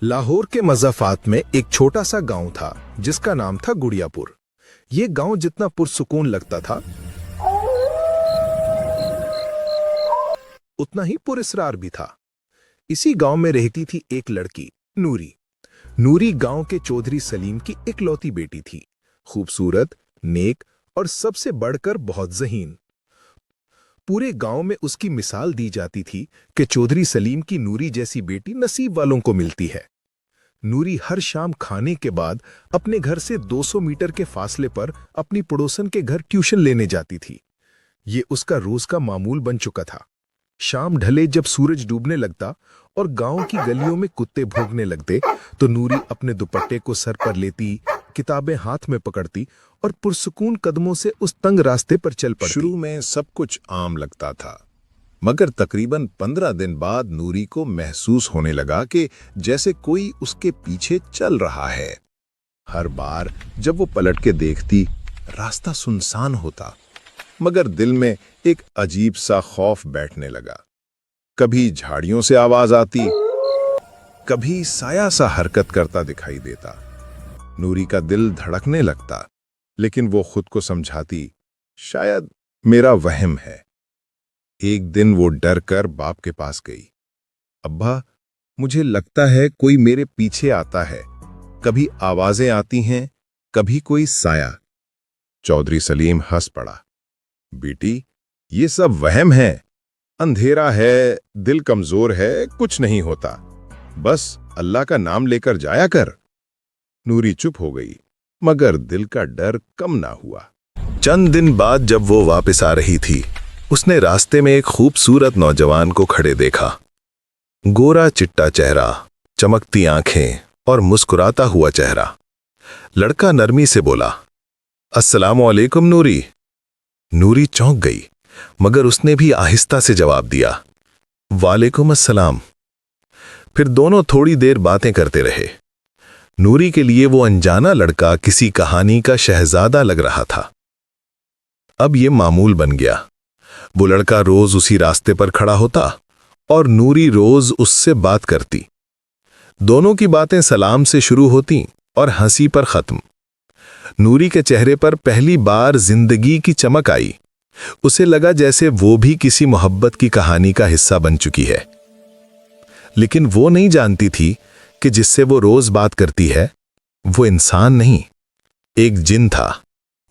लाहौर के मज़ाफ़ात में एक छोटा सा गांव था जिसका नाम था गुड़ियापुर। ये गांव जितना पुरसुकून लगता था उतना ही पुरअसरार भी था। इसी गांव में रहती थी एक लड़की, नूरी। नूरी गांव के चौधरी सलीम की इकलौती बेटी थी, खूबसूरत, नेक और सबसे बढ़कर बहुत ज़हीन। पूरे गांव में उसकी मिसाल दी जाती थी कि चौधरी सलीम की नूरी जैसी बेटी नसीब वालों को मिलती है। नूरी हर शाम खाने के बाद अपने घर से 200 मीटर के फासले पर अपनी पड़ोसन के घर ट्यूशन लेने जाती थी। ये उसका रोज का मामूल बन चुका था। शाम ढले जब सूरज डूबने लगता और गांव की गलियों में कुत्ते भौंकने लगते, तो नूरी अपने दुपट्टे को सर पर लेती, किताबें हाथ में पकड़ती और पुरसुकून कदमों से उस तंग रास्ते पर चल पड़ती। शुरू में सब कुछ आम लगता था, मगर तकरीबन 15 दिन बाद नूरी को महसूस होने लगा कि जैसे कोई उसके पीछे चल रहा है। हर बार जब वो पलट के देखती, रास्ता सुनसान होता, मगर दिल में एक अजीब सा खौफ बैठने लगा। कभी झाड़ियों से आवाज आती, कभी साया सा हरकत करता दिखाई देता। नूरी का दिल धड़कने लगता, लेकिन वो खुद को समझाती, शायद मेरा वहम है। एक दिन वो डर कर बाप के पास गई। अब्बा, मुझे लगता है कोई मेरे पीछे आता है। कभी आवाजें आती हैं, कभी कोई साया। चौधरी सलीम हंस पड़ा। बेटी, ये सब वहम है। अंधेरा है, दिल कमजोर है, कुछ नहीं होता। बस अल्लाह का नाम लेकर जाया कर। नूरी चुप हो गई, मगर दिल का डर कम ना हुआ। चंद दिन बाद जब वो वापस आ रही थी, उसने रास्ते में एक खूबसूरत नौजवान को खड़े देखा। गोरा चिट्टा चेहरा, चमकती आंखें और मुस्कुराता हुआ चेहरा। लड़का नरमी से बोला, अस्सलामु अलैकुम नूरी। नूरी चौंक गई, मगर उसने भी आहिस्ता से जवाब दिया, वालेकुम अस्सलाम। फिर दोनों थोड़ी देर बातें करते रहे। नूरी के लिए वो अनजाना लड़का किसी कहानी का शहजादा लग रहा था। अब ये मामूल बन गया। वो लड़का रोज उसी रास्ते पर खड़ा होता और नूरी रोज उससे बात करती। दोनों की बातें सलाम से शुरू होती और हंसी पर खत्म। नूरी के चेहरे पर पहली बार जिंदगी की चमक आई। उसे लगा जैसे वो भी किसी मोहब्बत की कहानी का हिस्सा बन चुकी है। लेकिन वो नहीं जानती थी कि जिससे वो रोज बात करती है, वो इंसान नहीं, एक जिन था।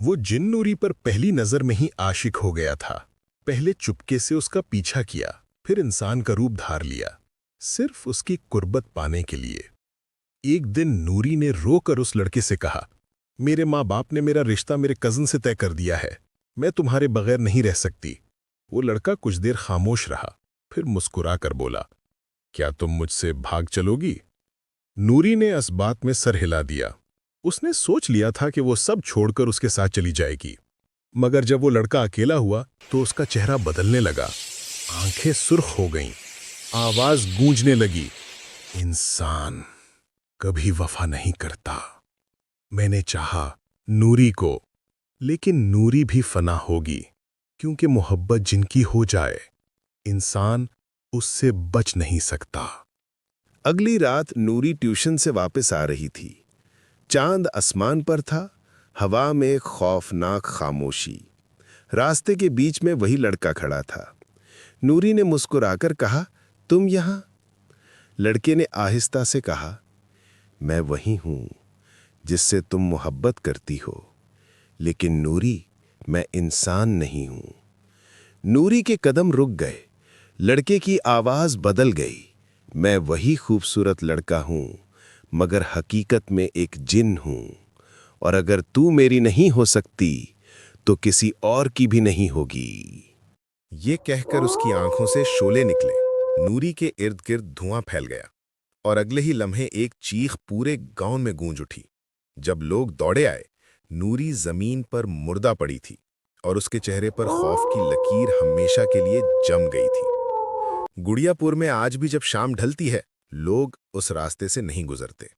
वो जिन नूरी पर पहली नजर में ही आशिक हो गया था। पहले चुपके से उसका पीछा किया, फिर इंसान का रूप धार लिया, सिर्फ उसकी कुर्बत पाने के लिए। एक दिन नूरी ने रोकर उस लड़के से कहा, मेरे माँ बाप ने मेरा रिश्ता मेरे कजन से तय कर दिया है, मैं तुम्हारे बगैर नहीं रह सकती। वो लड़का कुछ देर खामोश रहा, फिर मुस्कुरा कर बोला, क्या तुम मुझसे भाग चलोगी? नूरी ने इस बात में सर हिला दिया। उसने सोच लिया था कि वो सब छोड़कर उसके साथ चली जाएगी, मगर जब वो लड़का अकेला हुआ तो उसका चेहरा बदलने लगा। आंखें सुर्ख हो गईं, आवाज गूंजने लगी, इंसान कभी वफा नहीं करता। मैंने चाहा नूरी को, लेकिन नूरी भी फना होगी, क्योंकि मोहब्बत जिनकी हो जाए, इंसान उससे बच नहीं सकता। अगली रात नूरी ट्यूशन से वापस आ रही थी। चांद आसमान पर था, हवा में खौफनाक खामोशी। रास्ते के बीच में वही लड़का खड़ा था। नूरी ने मुस्कुराकर कहा, तुम यहाँ? लड़के ने आहिस्ता से कहा, मैं वही हूँ जिससे तुम मोहब्बत करती हो, लेकिन नूरी, मैं इंसान नहीं हूँ। नूरी के कदम रुक गए। लड़के की आवाज बदल गई, मैं वही खूबसूरत लड़का हूँ, मगर हकीकत में एक जिन हूँ, और अगर तू मेरी नहीं हो सकती तो किसी और की भी नहीं होगी। ये कहकर उसकी आंखों से शोले निकले। नूरी के इर्द गिर्द धुआं फैल गया और अगले ही लम्हे एक चीख पूरे गांव में गूंज उठी। जब लोग दौड़े आए, नूरी जमीन पर मुर्दा पड़ी थी और उसके चेहरे पर खौफ की लकीर हमेशा के लिए जम गई थी। गुड़ियापुर में आज भी जब शाम ढलती है, लोग उस रास्ते से नहीं गुजरते।